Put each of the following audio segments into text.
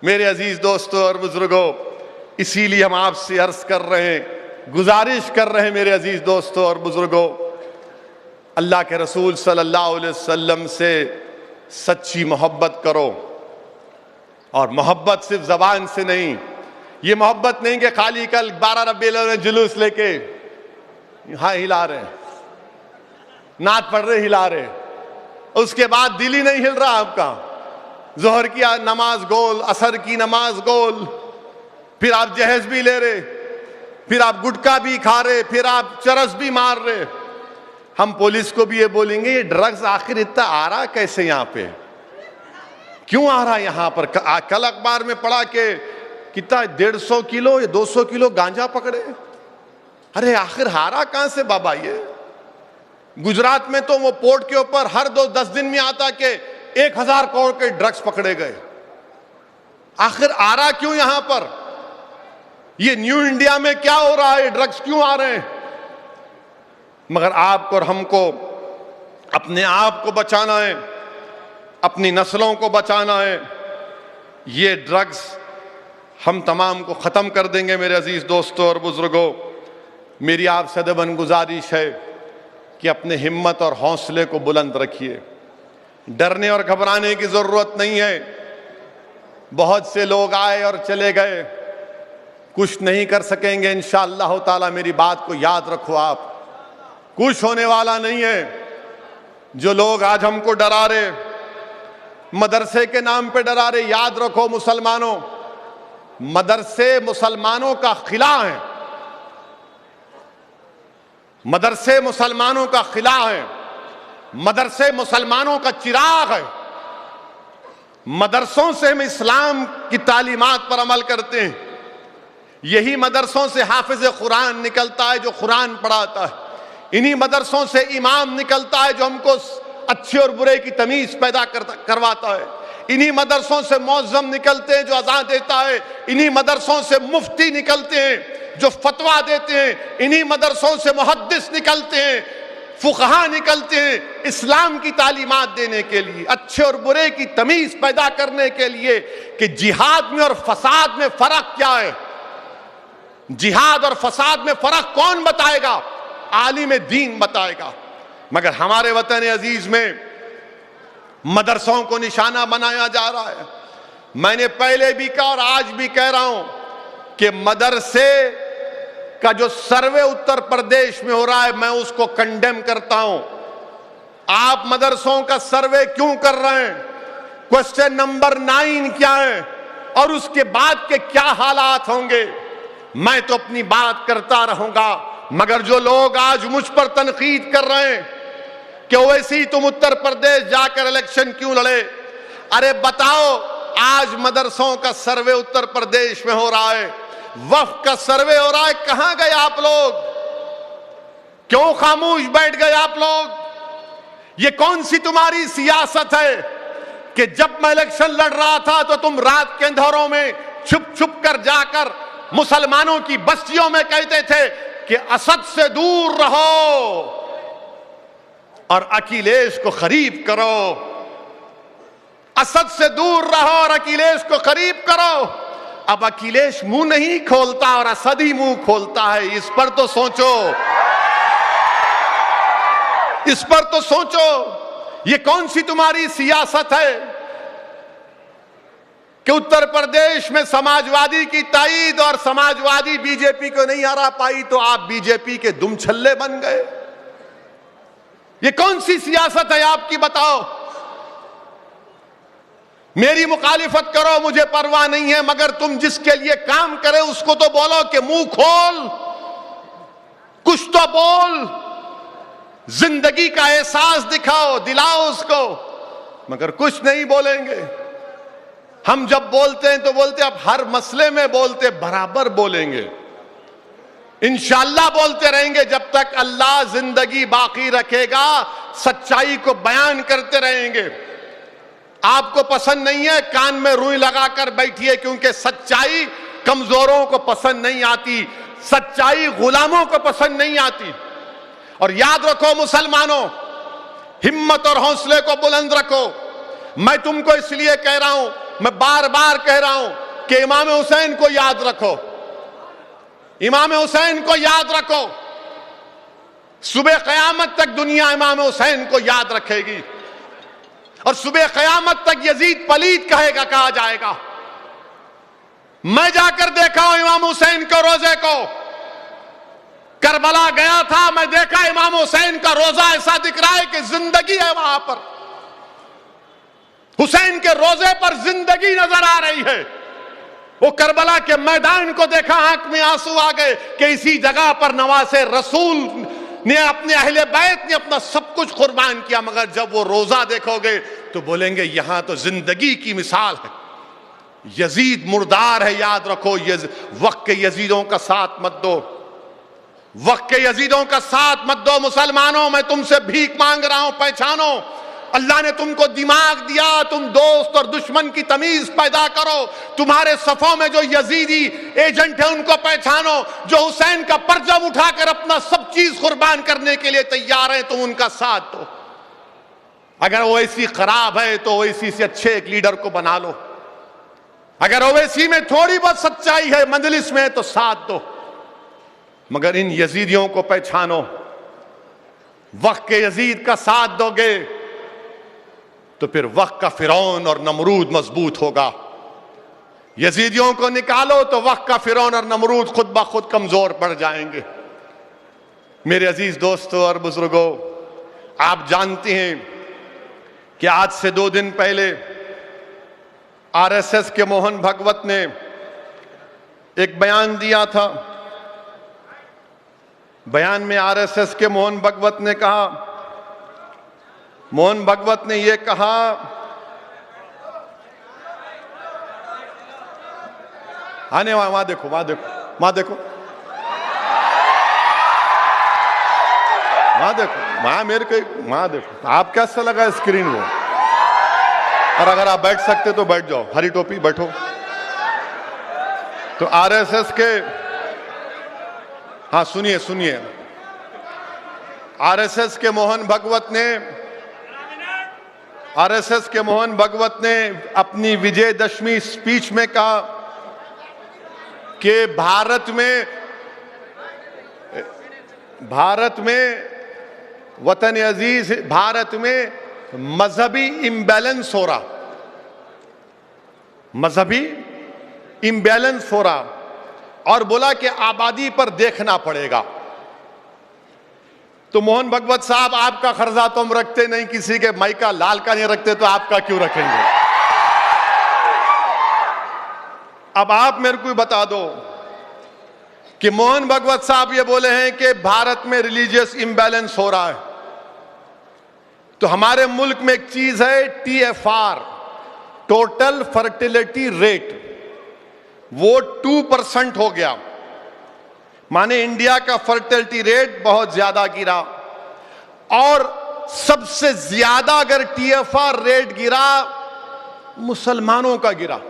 मेरे अजीज दोस्तों और बुजुर्गों, इसीलिए हम आपसे अर्ज कर रहे हैं, गुजारिश कर रहे हैं मेरे अजीज दोस्तों और बुजुर्गों, अल्लाह के रसूल सल्लल्लाहु अलैहि वसल्लम से सच्ची मोहब्बत करो। और मोहब्बत सिर्फ जबान से नहीं, ये मोहब्बत नहीं कि खाली कल 12 रबीउल अव्वल में जुलूस लेके हाँ हिला रहे, नात पढ़ रहे हिला रहे, उसके बाद दिल ही नहीं हिल रहा आपका। जोहर की नमाज गोल, असर की नमाज गोल, फिर आप जहेज भी ले रहे, फिर आप गुटखा भी खा रहे, फिर आप चरस भी मार रहे। हम पुलिस को भी ये बोलेंगे, ये ड्रग्स आखिर इतना आ रहा कैसे, यहां पे क्यों आ रहा यहां पर। कल अखबार में पढ़ा के कितना 150 किलो या 200 किलो गांजा पकड़े। अरे आखिर हारा कहां से बाबा ये। गुजरात में तो वो पोर्ट के ऊपर हर 10 दिन में आता के 1000 करोड़ के ड्रग्स पकड़े गए। आखिर आ रहा क्यों यहां पर। ये न्यू इंडिया में क्या हो रहा है, ड्रग्स क्यों आ रहे हैं। मगर आपको और हमको अपने आप को बचाना है, अपनी नस्लों को बचाना है। ये ड्रग्स हम तमाम को खत्म कर देंगे। मेरे अजीज दोस्तों और बुजुर्गों, मेरी आपसे अदबन गुजारिश है कि अपने हिम्मत और हौसले को बुलंद रखिए। डरने और घबराने की जरूरत नहीं है। बहुत से लोग आए और चले गए, कुछ नहीं कर सकेंगे इंशाअल्लाह ताला। मेरी बात को याद रखो आप, कुछ होने वाला नहीं है। जो लोग आज हमको डरा रहे, मदरसे के नाम पे डरा रहे, याद रखो मुसलमानों, मदरसे मुसलमानों का खिला है। मदरसे मुसलमानों का खिला है। मदरसे मुसलमानों का चिराग है। मदरसों से हम इस्लाम की तालीमात पर अमल करते हैं। यही मदरसों से हाफिज कुरान निकलता है जो कुरान पढ़ाता है। इन्हीं मदरसों से इमाम निकलता है जो हमको अच्छे और बुरे की तमीज पैदा करवाता है। इन्हीं मदरसों से मौज़्ज़म निकलते हैं जो अज़ान देता है। इन्हीं मदरसों से मुफ्ती निकलते हैं जो फतवा देते हैं। इन्हीं मदरसों से मुहद्दिस निकलते हैं, फुक़हा निकलते हैं, इस्लाम की तालीमात देने के लिए, अच्छे और बुरे की तमीज पैदा करने के लिए कि जिहाद में और फसाद में फर्क क्या है। जिहाद और फसाद में फर्क कौन बताएगा, आलिम दीन बताएगा। मगर हमारे वतन अजीज में मदरसों को निशाना बनाया जा रहा है। मैंने पहले भी कहा और आज भी कह रहा हूं कि मदरसे का जो सर्वे उत्तर प्रदेश में हो रहा है, मैं उसको कंडेम करता हूं। आप मदरसों का सर्वे क्यों कर रहे हैं, क्वेश्चन नंबर 9 क्या है और उसके बाद के क्या हालात होंगे। मैं तो अपनी बात करता रहूंगा, मगर जो लोग आज मुझ पर तनकीद कर रहे हैं कि वैसे ही तुम उत्तर प्रदेश जाकर इलेक्शन क्यों लड़े, अरे बताओ, आज मदरसों का सर्वे उत्तर प्रदेश में हो रहा है, वक्फ का सर्वे हो रहा है, कहां गए आप लोग, क्यों खामोश बैठ गए आप लोग। ये कौन सी तुम्हारी सियासत है कि जब मैं इलेक्शन लड़ रहा था तो तुम रात के अंधेरों में छुप छुप कर जाकर मुसलमानों की बस्तियों में कहते थे कि असद से दूर रहो और अखिलेश को करीब करो, असद से दूर रहो और अखिलेश को करीब करो। अब अखिलेश मुंह नहीं खोलता और असद ही मुंह खोलता है। इस पर तो सोचो, इस पर तो सोचो। ये कौन सी तुम्हारी सियासत है कि उत्तर प्रदेश में समाजवादी की ताईद और समाजवादी बीजेपी को नहीं हरा पाई तो आप बीजेपी के दुम छल्ले बन गए। ये कौन सी सियासत है आपकी, बताओ। मेरी मुखालिफत करो, मुझे परवाह नहीं है, मगर तुम जिसके लिए काम करे उसको तो बोलो कि मुंह खोल, कुछ तो बोल, जिंदगी का एहसास दिखाओ, दिलाओ उसको, मगर कुछ नहीं बोलेंगे। हम जब बोलते हैं तो बोलते अब हर मसले में बोलते, बराबर बोलेंगे, इंशाअल्लाह बोलते रहेंगे जब तक अल्लाह जिंदगी बाकी रखेगा। सच्चाई को बयान करते रहेंगे। आपको पसंद नहीं है, कान में रुई लगाकर बैठिए, क्योंकि सच्चाई कमजोरों को पसंद नहीं आती, सच्चाई गुलामों को पसंद नहीं आती। और याद रखो मुसलमानों, हिम्मत और हौसले को बुलंद रखो। मैं तुमको इसलिए कह रहा हूं मैं बार बार कह रहा हूं कि इमाम हुसैन को याद रखो, इमाम हुसैन को याद रखो। सुबह क़यामत तक दुनिया इमाम हुसैन को याद रखेगी और सुबह क़यामत तक यजीद पलीद कहा जाएगा। मैं जाकर देखा हूं इमाम हुसैन के रोजे को, करबला गया था, मैं देखा इमाम हुसैन का रोजा ऐसा दिख रहा है कि जिंदगी है वहां पर। हुसैन के रोजे पर जिंदगी नजर आ रही है। वो करबला के मैदान को देखा, आंख में आंसू आ गए कि इसी जगह पर नवासे रसूल ने, अपने अहले बैत ने अपना सब कुछ कुर्बान किया। मगर जब वो रोजा देखोगे तो बोलेंगे यहां तो जिंदगी की मिसाल है। यजीद मुर्दार है, याद रखो। वक्त के यजीदों का साथ मत दो, वक्त के यजीदों का साथ मत दो। मुसलमानों, मैं तुमसे भीख मांग रहा हूं, पहचानो। अल्लाह ने तुमको दिमाग दिया, तुम दोस्त और दुश्मन की तमीज पैदा करो। तुम्हारे सफों में जो यजीदी एजेंट है उनको पहचानो, जो हुसैन का परचम उठाकर अपना सब चीज कुर्बान करने के लिए तैयार है, तुम उनका साथ दो। अगर ओवैसी खराब है तो ओवैसी से अच्छे एक लीडर को बना लो। अगर ओवैसी में थोड़ी बहुत सच्चाई है मजलिस में तो साथ दो, मगर इन यजीदियों को पहचानो। वक्त के यजीद का साथ दोगे तो फिर वक्त का फिरौन और नमरूद मजबूत होगा। यजीदियों को निकालो तो वक्त का फिरौन और नमरूद खुद ब खुद कमजोर पड़ जाएंगे। मेरे अजीज दोस्तों और बुजुर्गों, आप जानते हैं कि आज से 2 दिन पहले आरएसएस के मोहन भागवत ने एक बयान दिया था। बयान में आरएसएस के मोहन भागवत ने कहा, मोहन भागवत ने यह कहा आने वहां देखो, वहां देखो, वहां देखो, वहां देखो, वहां मेरे को वहां देखो। आप कैसा लगा स्क्रीन वो? और अगर आप बैठ सकते तो बैठ जाओ, हरी टोपी बैठो। तो आरएसएस के, हाँ सुनिए सुनिए, आरएसएस के मोहन भागवत ने, आरएसएस के मोहन भागवत ने अपनी विजयदशमी स्पीच में कहा कि भारत में वतन अजीज, भारत में मजहबी इम्बैलेंस हो रहा, मजहबी इम्बैलेंस हो रहा, और बोला कि आबादी पर देखना पड़ेगा। तो मोहन भागवत साहब, आपका खर्जा तो हम रखते नहीं, किसी के माइका लाल का नहीं रखते, तो आपका क्यों रखेंगे? अब आप मेरे को बता दो कि मोहन भागवत साहब ये बोले हैं कि भारत में रिलीजियस इम्बैलेंस हो रहा है, तो हमारे मुल्क में एक चीज है TFR, टोटल फर्टिलिटी रेट, वो 2% हो गया। माने इंडिया का फर्टिलिटी रेट बहुत ज्यादा गिरा, और सबसे ज्यादा अगर TFR रेट गिरा मुसलमानों का गिरा,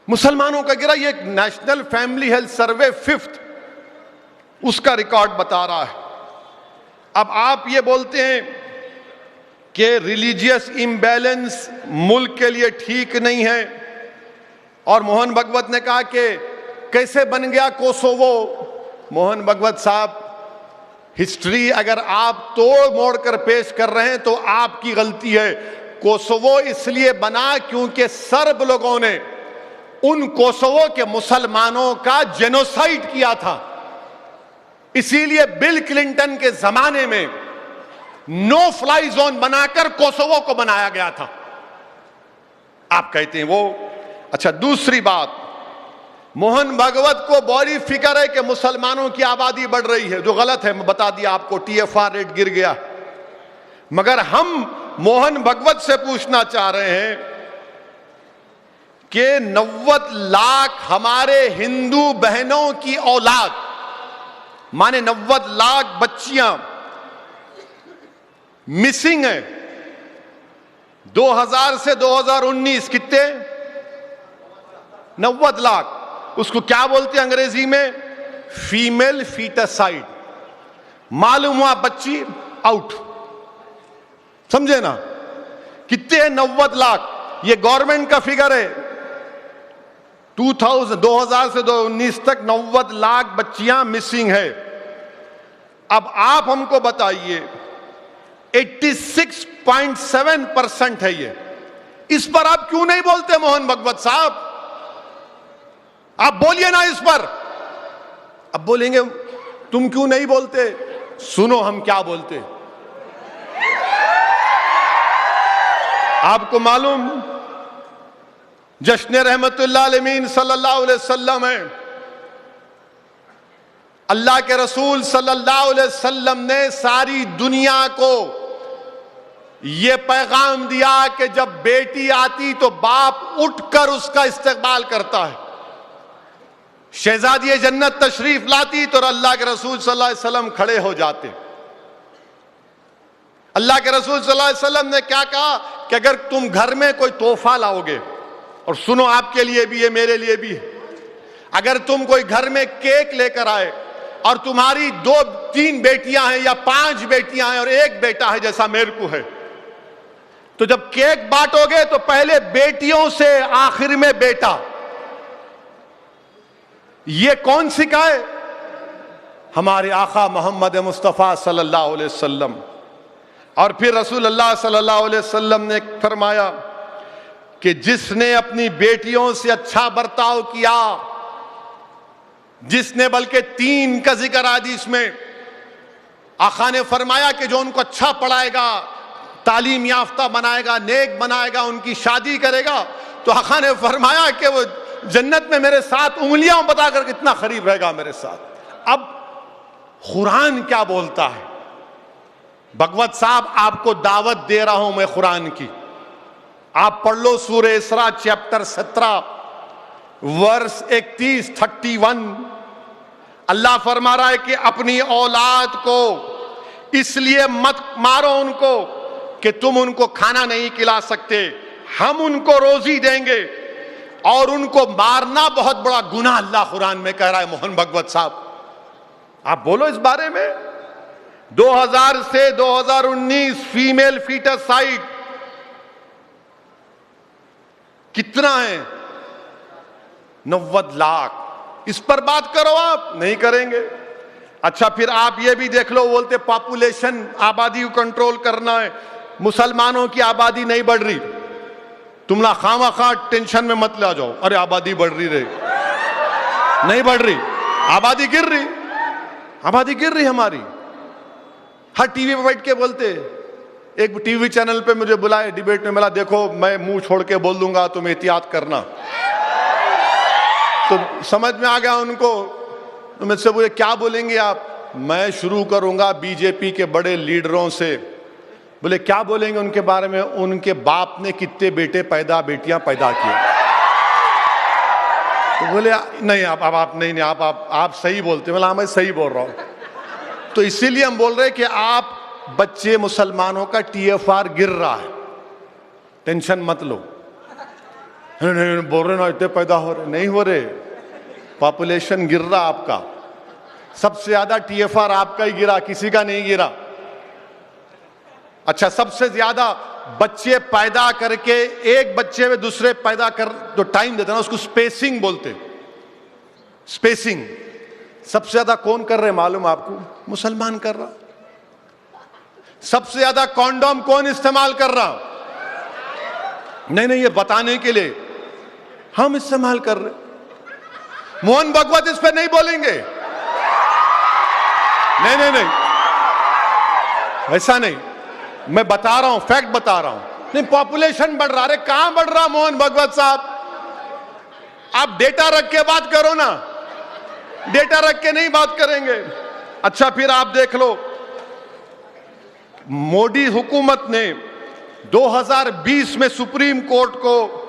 मुसलमानों का गिरा। ये national family health survey 5th उसका रिकॉर्ड बता रहा है। अब आप ये बोलते हैं कि रिलीजियस इम्बैलेंस मुल्क के लिए ठीक नहीं है, और मोहन भागवत ने कहा कि कैसे बन गया कोसोवो। मोहन भागवत साहब, हिस्ट्री अगर आप तोड़ मोड़ कर पेश कर रहे हैं तो आपकी गलती है। कोसोवो इसलिए बना क्योंकि सर्ब लोगों ने उन कोसोवो के मुसलमानों का जेनोसाइड किया था, इसीलिए बिल क्लिंटन के जमाने में नो फ्लाई जोन बनाकर कोसोवो को बनाया गया था। आप कहते हैं वो। अच्छा, दूसरी बात, मोहन भागवत को बड़ी फिक्र है कि मुसलमानों की आबादी बढ़ रही है, जो गलत है। मैं बता दिया आपको, TFR रेट गिर गया। मगर हम मोहन भागवत से पूछना चाह रहे हैं कि 90 लाख हमारे हिंदू बहनों की औलाद, माने 90 लाख बच्चियां मिसिंग है। 2000 से 2019 कितने? 90 लाख। उसको क्या बोलते हैं अंग्रेजी में? फीमेल फीटसाइड। मालूम हुआ बच्ची आउट, समझे ना? कितने हैं? 90 लाख। ये गवर्नमेंट का फिगर है, 2000 से 2019 तक 90 लाख बच्चियां मिसिंग है। अब आप हमको बताइए, 86.7% है ये, इस पर आप क्यों नहीं बोलते मोहन भागवत साहब? आप बोलिए ना इस पर। अब बोलेंगे तुम क्यों नहीं बोलते, सुनो हम क्या बोलते। आपको मालूम जश्न रहमतुल्लाह अलमीन सल्लल्लाहु अलैहि वसल्लम है, अल्लाह के रसूल सल्लल्लाहु अलैहि वसल्लम ने सारी दुनिया को यह पैगाम दिया कि जब बेटी आती तो बाप उठकर उसका इस्तकबाल करता है। शहजादी जन्नत तशरीफ लाती तो अल्लाह के रसूल सल्लल्लाहु अलैहि वसल्लम खड़े हो जाते। अल्लाह के रसूल सल्लल्लाहु अलैहि वसल्लम ने क्या कहा कि अगर तुम घर में कोई तोहफा लाओगे, और सुनो आपके लिए भी है मेरे लिए भी है, अगर तुम कोई घर में केक लेकर आए और तुम्हारी 2-3 बेटियां हैं या 5 बेटियां हैं और 1 बेटा है जैसा मेरे को है, तो जब केक बांटोगे तो पहले बेटियों से आखिर में बेटा। ये कौन सिखाए? हमारे आका मोहम्मद मुस्तफ़ा सल्लल्लाहु अलैहि वसल्लम। और फिर रसूलुल्लाह सल्लल्लाहु अलैहि वसल्लम ने फरमाया कि जिसने अपनी बेटियों से अच्छा बर्ताव किया, जिसने बल्कि 3 का जिक्र हदीस में आका ने फरमाया कि जो उनको अच्छा पढ़ाएगा, तालीम याफ्ता बनाएगा, नेक बनाएगा, उनकी शादी करेगा, तो आका ने फरमाया कि वो जन्नत में मेरे साथ उंगलियां बताकर कितना करीब रहेगा मेरे साथ। अब कुरान क्या बोलता है? भगवत साहब आपको दावत दे रहा हूं मैं कुरान की, आप पढ़ लो सूरह इसरा चैप्टर 17 वर्स 31 अल्लाह फरमा रहा है कि अपनी औलाद को इसलिए मत मारो उनको कि तुम उनको खाना नहीं खिला सकते, हम उनको रोजी देंगे, और उनको मारना बहुत बड़ा गुनाह अल्लाह कुरान में कह रहा है। मोहन भागवत साहब आप बोलो इस बारे में। 2000 से 2019 फीमेल फीटरसाइड कितना है? 90 लाख। इस पर बात करो, आप नहीं करेंगे। अच्छा फिर आप ये भी देख लो, बोलते पॉपुलेशन आबादी को कंट्रोल करना है, मुसलमानों की आबादी नहीं बढ़ रही, तुम ना खामखा टेंशन में मत ले जाओ, अरे आबादी बढ़ रही रे, नहीं बढ़ रही, आबादी गिर रही, आबादी गिर रही हमारी। हर टीवी पे बैठ के बोलते, एक टीवी चैनल पे मुझे बुलाए डिबेट में, मिला देखो मैं मुंह छोड़ के बोल दूंगा तुम एहतियात करना। तो समझ में आ गया उनको, तो मुझसे बोले क्या बोलेंगे आप? मैं शुरू करूंगा बीजेपी के बड़े लीडरों से। बोले क्या बोलेंगे उनके बारे में? उनके बाप ने कितने बेटे बेटियां पैदा किए। तो बोले नहीं आप नहीं आप सही बोलते। बोला मैं सही बोल रहा हूं। तो इसीलिए हम बोल रहे हैं कि आप बच्चे मुसलमानों का TFR गिर रहा है, टेंशन मत लो। नहीं बोल रहे ना इतने पैदा हो रहे, नहीं हो रहे, पॉपुलेशन गिर रहा आपका। सबसे ज्यादा TFR आपका ही गिरा, किसी का नहीं गिरा। अच्छा सबसे ज्यादा बच्चे पैदा करके एक बच्चे में दूसरे पैदा कर जो टाइम देते ना, उसको स्पेसिंग बोलते। स्पेसिंग सबसे ज्यादा कौन कर रहे मालूम आपको? मुसलमान कर रहा। सबसे ज्यादा कॉन्डोम कौन इस्तेमाल कर रहा? नहीं ये बताने के लिए हम इस्तेमाल कर रहे। मोहन भागवत इस पे नहीं बोलेंगे। नहीं ऐसा नहीं, मैं बता रहा हूं, फैक्ट बता रहा हूं। नहीं पॉपुलेशन बढ़ रहा, अरे कहां बढ़ रहा मोहन भागवत साहब? आप डेटा रख के बात करो ना, डेटा रख के नहीं बात करेंगे। अच्छा फिर आप देख लो, मोदी हुकूमत ने 2020 में सुप्रीम कोर्ट को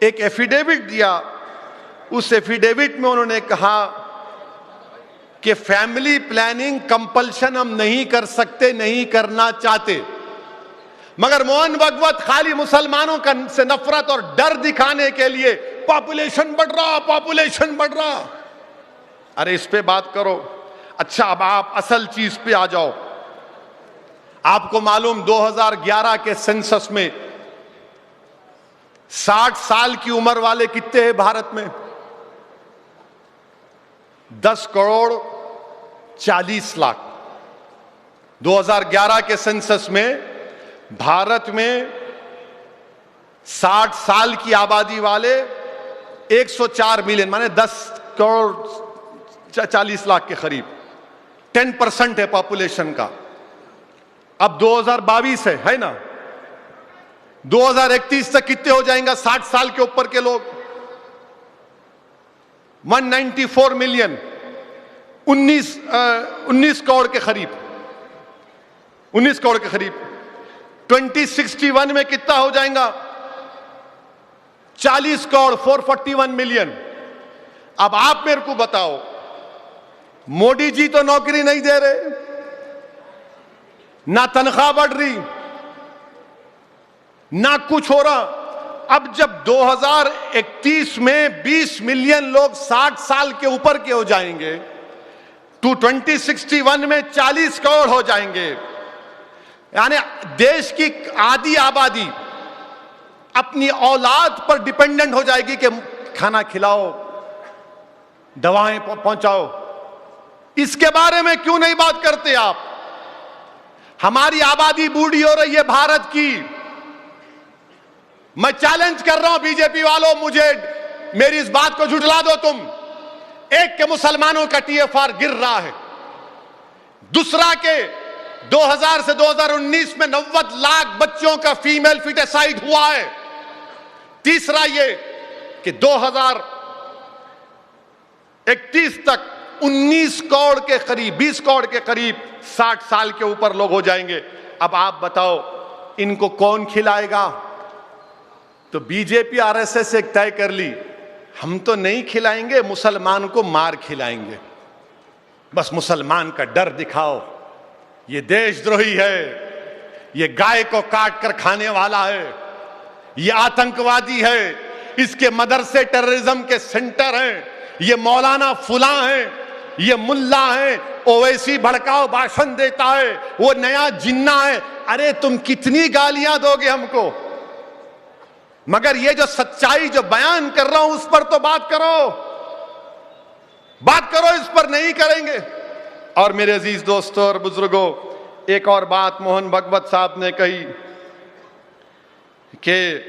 एक एफिडेविट दिया। उस एफिडेविट में उन्होंने कहा कि फैमिली प्लानिंग कंपल्शन हम नहीं कर सकते, नहीं करना चाहते। मगर मोहन भागवत खाली मुसलमानों का से नफरत और डर दिखाने के लिए पॉपुलेशन बढ़ रहा, पॉपुलेशन बढ़ रहा। अरे इस पे बात करो। अच्छा अब आप असल चीज पे आ जाओ। आपको मालूम 2011 के सेंसस में 60 साल की उम्र वाले कितने हैं भारत में? 10 करोड़ 40 लाख। 2011 के सेंसस में भारत में 60 साल की आबादी वाले 104 मिलियन, माने 10 करोड़ 40 लाख के करीब, 10% है पॉपुलेशन का। अब 2022 है ना? 2031 तक कितने हो जाएंगे 60 साल के ऊपर के लोग? 194 मिलियन, 19 करोड़ के करीब, 19 करोड़ के करीब। 2061 में कितना हो जाएगा? 40 करोड़, 441 मिलियन। अब आप मेरे को बताओ, मोदी जी तो नौकरी नहीं दे रहे, ना तनख्वाह बढ़ रही, ना कुछ हो रहा। अब जब 2031 में 20 मिलियन लोग 60 साल के ऊपर के हो जाएंगे, तो 2061 में 40 करोड़ हो जाएंगे, यानी देश की आधी आबादी अपनी औलाद पर डिपेंडेंट हो जाएगी कि खाना खिलाओ, दवाएं पहुंचाओ। इसके बारे में क्यों नहीं बात करते आप? हमारी आबादी बूढ़ी हो रही है भारत की। मैं चैलेंज कर रहा हूं बीजेपी वालों, मुझे मेरी इस बात को झुठला दो तुम। एक के मुसलमानों का टीएफआर गिर रहा है, दूसरा के 2000 से 2019 में 90 लाख बच्चों का फीमेल फिटेसाइड हुआ है, तीसरा ये कि 2031 तक 19 करोड़ के करीब, 20 करोड़ के करीब 60 साल के ऊपर लोग हो जाएंगे। अब आप बताओ इनको कौन खिलाएगा? तो बीजेपी आरएसएस एक तय कर ली, हम तो नहीं खिलाएंगे, मुसलमान को मार खिलाएंगे। बस मुसलमान का डर दिखाओ, ये देशद्रोही है, ये गाय को काट कर खाने वाला है, ये आतंकवादी है, इसके मदरसे टेररिज्म के सेंटर हैं, ये मौलाना फुला हैं, ये मुल्ला है, ओवैसी भड़काओ भाषण देता है, वो नया जिन्ना है। अरे तुम कितनी गालियां दोगे हमको? मगर ये जो सच्चाई जो बयान कर रहा हूं उस पर तो बात करो, बात करो, इस पर नहीं करेंगे। और मेरे अजीज दोस्तों और बुजुर्गों, एक और बात मोहन भगवत साहब ने कही कि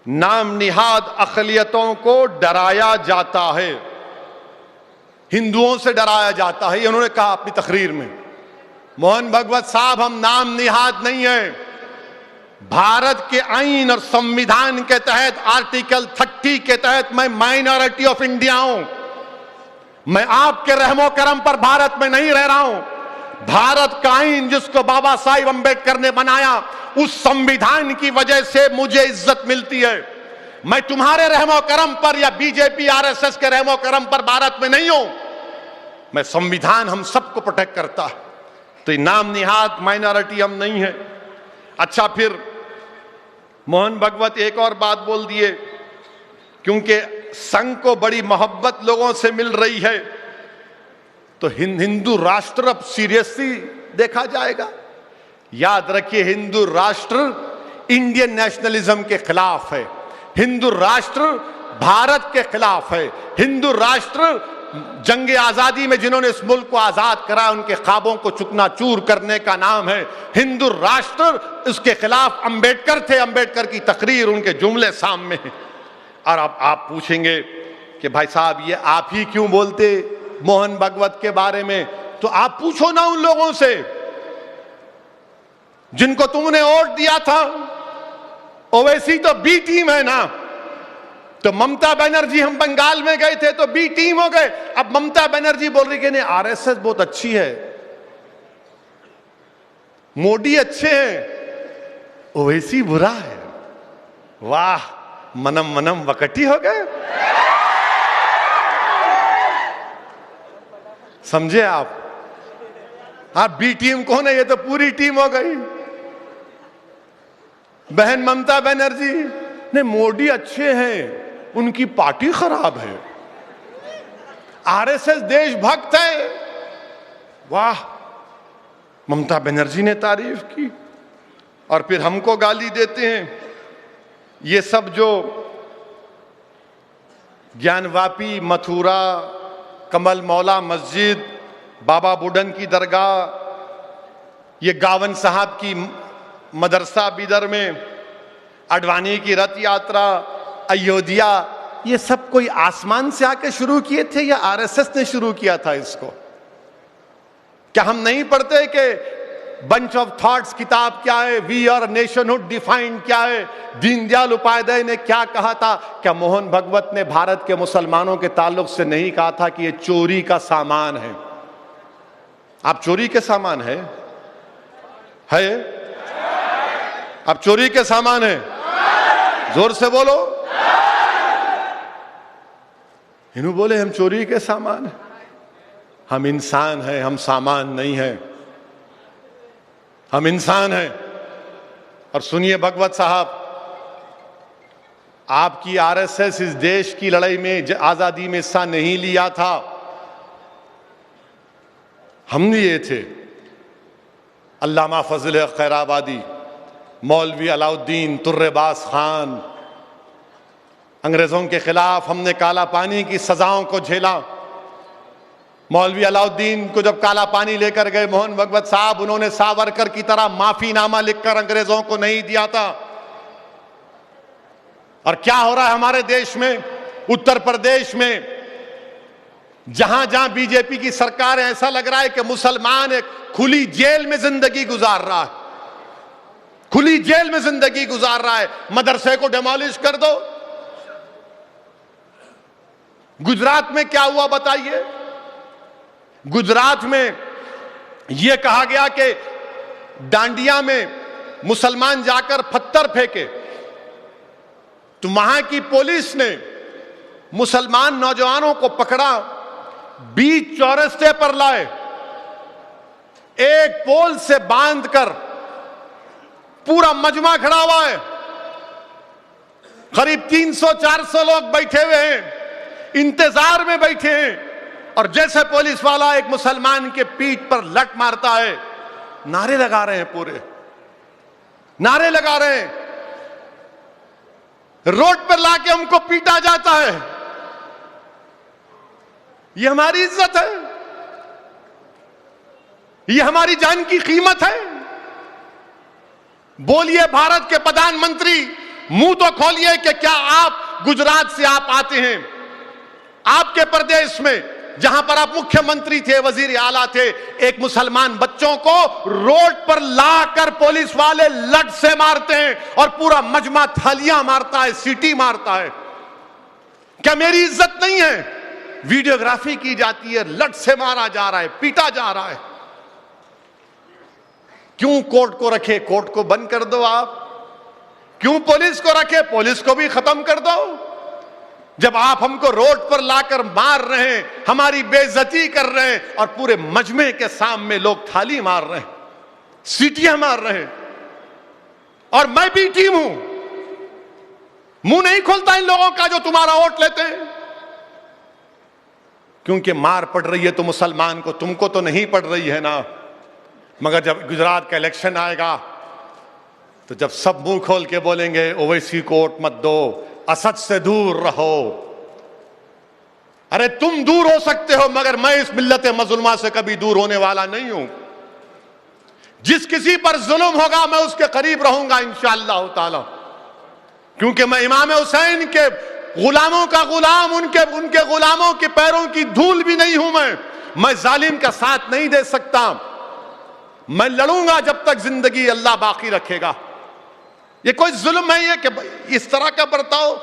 नाम निहाद अक़लियतों को डराया जाता है, हिंदुओं से डराया जाता है, ये उन्होंने कहा अपनी तकरीर में। मोहन भगवत साहब, हम नाम निहाद नहीं है। भारत के आईन और संविधान के तहत आर्टिकल 30 के तहत मैं माइनॉरिटी ऑफ इंडिया हूं। मैं आपके रहमो करम पर भारत में नहीं रह रहा हूं। भारत का आईन जिसको बाबा साहिब अंबेडकर ने बनाया, उस संविधान की वजह से मुझे इज्जत मिलती है। मैं तुम्हारे रहमो करम पर या बीजेपी आरएसएस के रहमो करम पर भारत में नहीं हूं। मैं संविधान हम सबको प्रोटेक्ट करता है। तो नाम निहाद माइनॉरिटी हम नहीं है। अच्छा, फिर मोहन भगवत एक और बात बोल दिए, क्योंकि संघ को बड़ी मोहब्बत लोगों से मिल रही है, तो हिंदू राष्ट्र अब सीरियसली देखा जाएगा। याद रखिए, हिंदू राष्ट्र इंडियन नेशनलिज्म के खिलाफ है, हिंदू राष्ट्र भारत के खिलाफ है, हिंदू राष्ट्र जंग आजादी में जिन्होंने इस मुल्क को आजाद करा उनके ख्वाबों को चुकनाचूर करने का नाम है हिंदू राष्ट्र। इसके खिलाफ अंबेडकर थे, अंबेडकर की तकरीर, उनके जुमले सामने हैं। और अब आप पूछेंगे कि भाई साहब ये आप ही क्यों बोलते मोहन भगवत के बारे में? तो आप पूछो ना उन लोगों से जिनको तुमने वोट दिया था। ओवैसी तो बी टीम है ना। तो ममता बनर्जी, हम बंगाल में गए थे तो बी टीम हो गए। अब ममता बनर्जी बोल रही कि नहीं आरएसएस बहुत अच्छी है, मोदी अच्छे हैं, ओवैसी बुरा है। वाह, मनम मनम वकटी हो गए। समझे आप? बी टीम कौन है? ये तो पूरी टीम हो गई। बहन ममता बनर्जी ने मोदी अच्छे हैं, उनकी पार्टी खराब है, आरएसएस देशभक्त है। वाह, ममता बनर्जी ने तारीफ की और फिर हमको गाली देते हैं। ये सब जो ज्ञानवापी, मथुरा, कमल मौला मस्जिद, बाबा बुडन की दरगाह, ये गावन साहब की मदरसा बिदर में, अडवाणी की रथ यात्रा, अयोध्या, ये सब कोई आसमान से आके शुरू किए थे या आरएसएस ने शुरू किया था इसको? क्या हम नहीं पढ़ते कि बंच ऑफ थॉट्स किताब क्या है, वी आर नेशनहुड डिफाइंड क्या है, दीनदयाल उपाध्याय ने क्या कहा था? क्या मोहन भगवत ने भारत के मुसलमानों के ताल्लुक से नहीं कहा था कि ये चोरी का सामान है? आप चोरी के सामान है? आप चोरी के सामान है? जोर से बोलो। इन्हों बोले हम चोरी के सामान हैं। हम इंसान हैं, हम सामान नहीं हैं, हम इंसान हैं। और सुनिए भगवत साहब, आपकी आरएसएस इस देश की लड़ाई में, आजादी में हिस्सा नहीं लिया था, हम लिए थे। अल्लामा फजल खैराबादी, मौलवी अलाउद्दीन तुर्रेबाज खान, अंग्रेजों के खिलाफ हमने काला पानी की सजाओं को झेला। मौलवी अलाउद्दीन को जब काला पानी लेकर गए मोहन भगवत साहब, उन्होंने सावरकर की तरह माफीनामा लिखकर अंग्रेजों को नहीं दिया था। और क्या हो रहा है हमारे देश में, उत्तर प्रदेश में, जहां जहां बीजेपी की सरकार है, ऐसा लग रहा है कि मुसलमान एक खुली जेल में जिंदगी गुजार रहा है, खुली जेल में जिंदगी गुजार रहा है। मदरसे को डिमोलिश कर दो। गुजरात में क्या हुआ बताइए? गुजरात में यह कहा गया कि डांडिया में मुसलमान जाकर पत्थर फेंके, तो वहां की पुलिस ने मुसलमान नौजवानों को पकड़ा, बीच चौरस्ते पर लाए, एक पोल से बांधकर, पूरा मजमा खड़ा हुआ है, करीब 300-400 लोग बैठे हुए हैं, इंतजार में बैठे हैं। और जैसे पुलिस वाला एक मुसलमान के पीठ पर लट मारता है, नारे लगा रहे हैं, पूरे नारे लगा रहे हैं, रोड पर लाके हमको पीटा जाता है। ये हमारी इज्जत है? ये हमारी जान की कीमत है? बोलिए भारत के प्रधानमंत्री, मुंह तो खोलिए कि क्या आप गुजरात से आप आते हैं, आपके प्रदेश में जहां पर आप मुख्यमंत्री थे, वजीर आला थे, एक मुसलमान बच्चों को रोड पर लाकर पुलिस वाले लट से मारते हैं और पूरा मजमा थालियां मारता है, सीटी मारता है। क्या मेरी इज्जत नहीं है? वीडियोग्राफी की जाती है, लट से मारा जा रहा है, पीटा जा रहा है। क्यों कोर्ट को रखे? कोर्ट को बंद कर दो आप। क्यों पुलिस को रखे? पुलिस को भी खत्म कर दो। जब आप हमको रोड पर लाकर मार रहे हैं, हमारी बेइज्जती कर रहे हैं, और पूरे मजमे के सामने लोग थाली मार रहे हैं, सीटियां मार रहे हैं, और मैं भी टीम हूं, मुंह नहीं खोलता इन लोगों का जो तुम्हारा वोट लेते हैं। क्योंकि मार पड़ रही है तो मुसलमान को, तुमको तो नहीं पड़ रही है ना। मगर जब गुजरात का इलेक्शन आएगा तो जब सब मुंह खोल के बोलेंगे ओवैसी को वोट मत दो, असद से दूर रहो। अरे तुम दूर हो सकते हो, मगर मैं इस मिल्लत मज़लूमा से कभी दूर होने वाला नहीं हूं। जिस किसी पर जुल्म होगा मैं उसके करीब रहूंगा इंशाअल्लाह ताला, क्योंकि मैं इमाम हुसैन के गुलामों का गुलाम, उनके गुलामों के पैरों की धूल भी नहीं हूं। मैं जालिम का साथ नहीं दे सकता। मैं लड़ूंगा जब तक जिंदगी अल्लाह बाकी रखेगा। ये कोई जुल्म है ये कि इस तरह का बर्ताव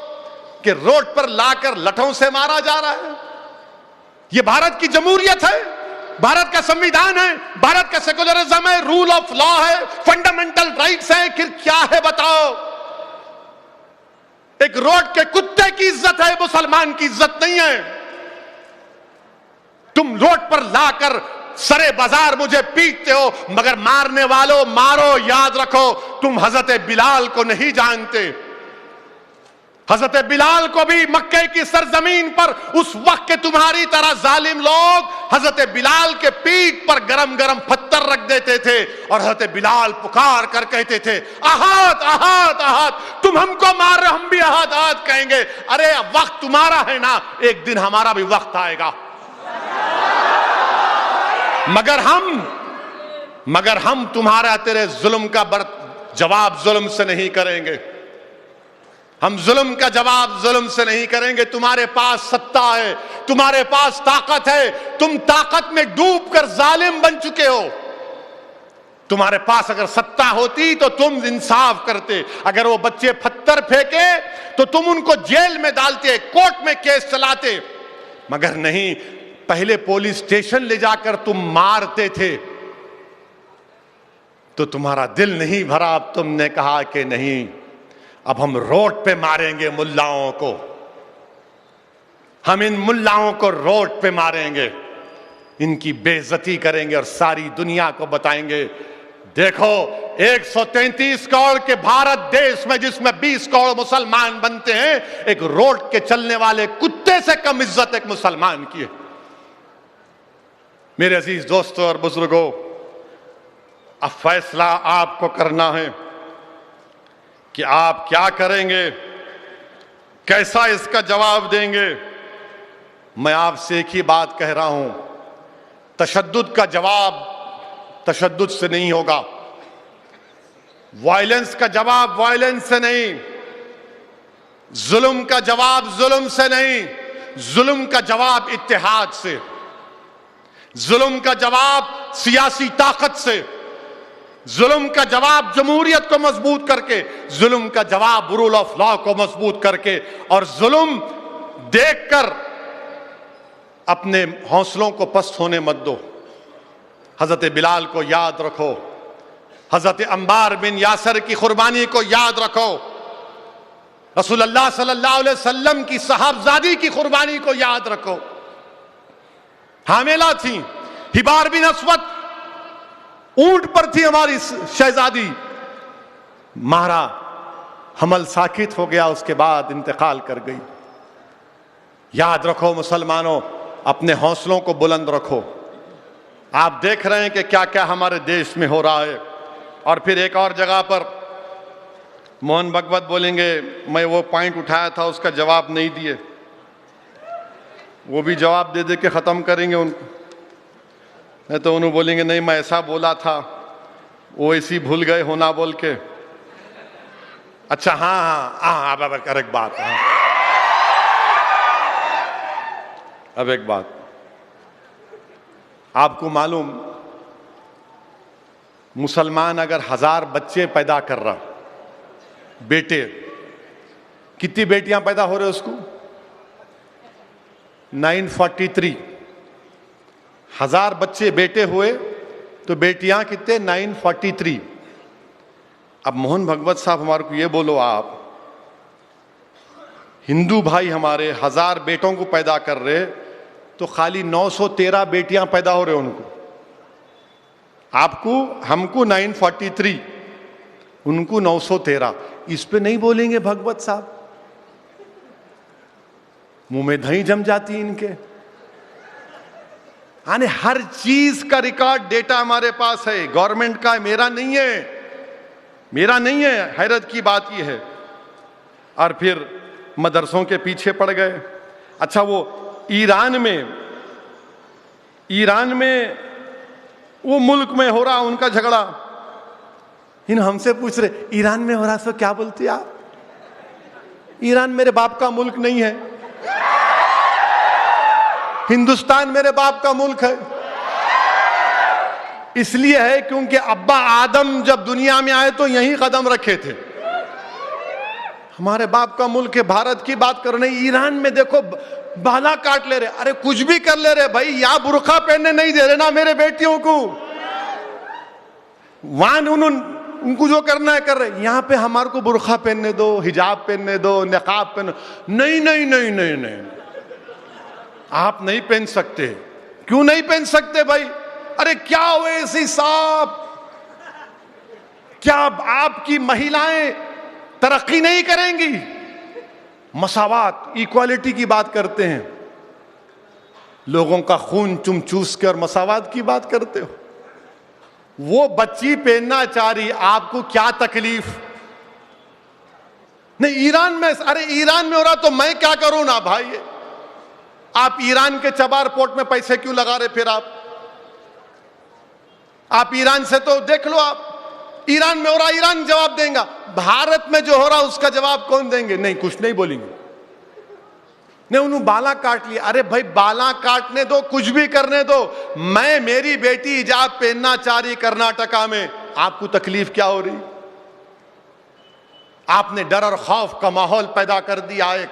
कि रोड पर लाकर लठों से मारा जा रहा है? ये भारत की जमहूरियत है, भारत का संविधान है, भारत का सेकुलरिज्म है, रूल ऑफ लॉ है, फंडामेंटल राइट्स है। फिर क्या है बताओ? एक रोड के कुत्ते की इज्जत है, मुसलमान की इज्जत नहीं है। तुम रोड पर लाकर सरे बाजार मुझे पीटते हो, मगर मारने वालों मारो, याद रखो तुम हजरत बिलाल को नहीं जानते। हजरत बिलाल को भी मक्के की सरजमीन पर उस वक्त के तुम्हारी तरह जालिम लोग हजरत बिलाल के पीठ पर गरम गरम पत्थर रख देते थे और हजरत बिलाल पुकार कर कहते थे, अहाद अहाद अहाद, तुम हमको मार रहे, हम भी अहाद अहाद कहेंगे। अरे वक्त तुम्हारा है ना, एक दिन हमारा भी वक्त आएगा। मगर हम तुम्हारा तेरे जुल्म का जवाब जुल्म से नहीं करेंगे। हम जुल्म का जवाब जुल्म से नहीं करेंगे। तुम्हारे पास सत्ता है, तुम्हारे पास ताकत है, तुम ताकत में डूबकर जालिम बन चुके हो। तुम्हारे पास अगर सत्ता होती तो तुम इंसाफ करते। अगर वो बच्चे पत्थर फेंके तो तुम उनको जेल में डालते, कोर्ट में केस चलाते, मगर नहीं, पहले पुलिस स्टेशन ले जाकर तुम मारते थे। तो तुम्हारा दिल नहीं भरा, अब तुमने कहा कि नहीं, अब हम रोड पे मारेंगे मुल्लाओं को, हम इन मुल्लाओं को रोड पे मारेंगे, इनकी बेइज्जती करेंगे और सारी दुनिया को बताएंगे, देखो 133 करोड़ के भारत देश में जिसमें 20 करोड़ मुसलमान बनते हैं, एक रोड के चलने वाले कुत्ते से कम इज्जत एक मुसलमान की है। मेरे अजीज दोस्तों और बुजुर्गों, अब फैसला आपको करना है कि आप क्या करेंगे, कैसा इसका जवाब देंगे। मैं आपसे एक ही बात कह रहा हूं, तशद्दुद का जवाब तशद्दुद से नहीं होगा, वायलेंस का जवाब वायलेंस से नहीं, जुल्म का जवाब जुल्म से नहीं, जुल्म का जवाब इत्तेहाद से, जुल्म का जवाब सियासी ताकत से, जुल्म का जवाब जमहूरियत को मजबूत करके, जुल्म का जवाब रूल ऑफ लॉ को मजबूत करके, और जुल्म देखकर अपने हौसलों को पस्त होने मत दो। हजरत बिलाल को याद रखो, हजरत अम्बार बिन यासर की कुर्बानी को याद रखो, रसूलुल्लाह सल्लल्लाहु अलैहि वसल्लम की साहबजादी की कुर्बानी को याद रखो। हामिला थी, हिबार बिन अस्वद ऊंट पर थी हमारी शहजादी, मारा, हमल साकित हो गया, उसके बाद इंतकाल कर गई। याद रखो मुसलमानों, अपने हौसलों को बुलंद रखो। आप देख रहे हैं कि क्या क्या हमारे देश में हो रहा है। और फिर एक और जगह पर मोहन भगवत बोलेंगे, मैं वो पॉइंट उठाया था उसका जवाब नहीं दिए, वो भी जवाब दे दे के ख़त्म करेंगे उनको, नहीं तो उन्होंने बोलेंगे नहीं मैं ऐसा बोला था, वो ऐसी भूल गए होना बोल के। अच्छा हाँ, अब एक बात, हाँ, अब एक बात, आपको मालूम, मुसलमान अगर 1000 बच्चे पैदा कर रहा, बेटे, कितनी बेटियां पैदा हो रहे उसको? 943। 1000 बच्चे बेटे हुए तो बेटियां कितने? 943। अब मोहन भगवत साहब हमारे को ये बोलो, आप हिंदू भाई हमारे 1000 बेटों को पैदा कर रहे तो खाली 913 बेटियां पैदा हो रहे उनको। आपको, हमको 943, उनको 913। इस पे नहीं बोलेंगे भगवत साहब, मुंह में दही जम जाती इनके। यानी हर चीज का रिकॉर्ड डेटा हमारे पास है, गवर्नमेंट का, मेरा नहीं है, मेरा नहीं है। हैरत की बात यह है। और फिर मदरसों के पीछे पड़ गए। अच्छा, वो ईरान में वो मुल्क में हो रहा उनका झगड़ा, इन हमसे पूछ रहे ईरान में हो रहा, सो क्या बोलते आप? ईरान मेरे बाप का मुल्क नहीं है, हिंदुस्तान मेरे बाप का मुल्क है। इसलिए है क्योंकि अब्बा आदम जब दुनिया में आए तो यहीं कदम रखे थे। हमारे बाप का मुल्क है। भारत की बात कर रहे, ईरान में देखो बाला काट ले रहे। अरे कुछ भी कर ले रहे भाई, यहां बुर्का पहनने नहीं दे रहे ना मेरे बेटियों को, वहां उनको जो करना है कर रहे, यहां पे हमारे को बुर्का पहनने दो, हिजाब पहनने दो, निकाब पहनो। नहीं नहीं नहीं नहीं नहीं, आप नहीं पहन सकते। क्यों नहीं पहन सकते भाई? अरे क्या वैसी साहब, क्या आपकी महिलाएं तरक्की नहीं करेंगी? मसावात, इक्वालिटी की बात करते हैं, लोगों का खून चूस के और मसावात की बात करते हो। वो बच्ची पहनना चाह रही, आपको क्या तकलीफ? नहीं, ईरान में, अरे ईरान में हो रहा तो मैं क्या करूं ना भाई। आप ईरान के चबार पोर्ट में पैसे क्यों लगा रहे? फिर आप ईरान से तो देख लो, आप ईरान में हो रहा, ईरान जवाब देगा। भारत में जो हो रहा उसका जवाब कौन देंगे? नहीं, कुछ नहीं बोलेंगे। नहीं, उन्होंने बाला काट लिया। अरे भाई, बाला काटने दो, कुछ भी करने दो। मैं, मेरी बेटी हिजाब पहनना चाह रही कर्नाटका में, आपको तकलीफ क्या हो रही? आपने डर और खौफ का माहौल पैदा कर दिया। एक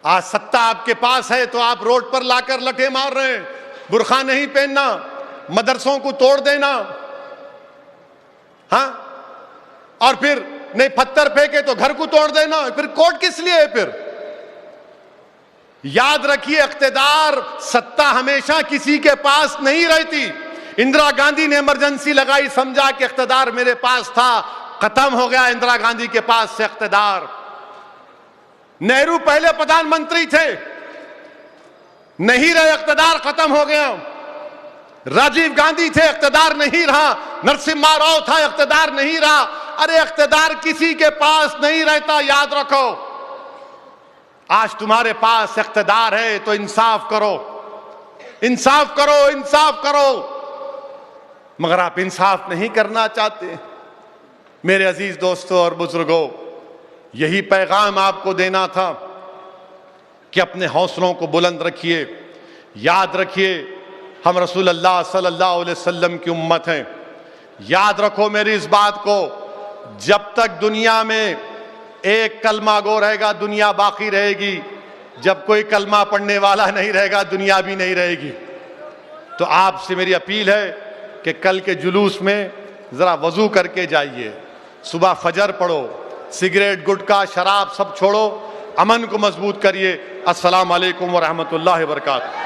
आज सत्ता आपके पास है तो आप रोड पर लाकर लठे मार रहे हैं। बुर्खा नहीं पहनना, मदरसों को तोड़ देना, हाँ, और फिर नहीं पत्थर फेंके तो घर को तोड़ देना। फिर कोर्ट किस लिए है? फिर याद रखिए, इख्तिदार, सत्ता हमेशा किसी के पास नहीं रहती। इंदिरा गांधी ने इमरजेंसी लगाई, समझा कि इख्तिदार मेरे पास था, खत्म हो गया इंदिरा गांधी के पास से इख्तिदार। नेहरू पहले प्रधानमंत्री थे, नहीं रहे, इख्तिदार खत्म हो गया। राजीव गांधी थे, इख्तिदार नहीं रहा। नरसिम्हा राव था, इख्तिदार नहीं रहा। अरे इख्तिदार किसी के पास नहीं रहता, याद रखो। आज तुम्हारे पास इख्तिदार है तो इंसाफ करो, इंसाफ करो, इंसाफ करो। मगर आप इंसाफ नहीं करना चाहते। मेरे अजीज दोस्तों और बुजुर्गों, यही पैगाम आपको देना था कि अपने हौसलों को बुलंद रखिए। याद रखिए, हम रसूल अल्लाह सल्लल्लाहु अलैहि वसल्लम की उम्मत हैं। याद रखो मेरी इस बात को, जब तक दुनिया में एक कलमा गो रहेगा, दुनिया बाकी रहेगी। जब कोई कलमा पढ़ने वाला नहीं रहेगा, दुनिया भी नहीं रहेगी। तो आपसे मेरी अपील है कि कल के जुलूस में जरा वजू करके जाइए, सुबह फजर पढ़ो, सिगरेट, गुटखा, शराब सब छोड़ो, अमन को मजबूत करिए। अस्सलाम वालेकुम व रहमतुल्लाहि व बरकातहू।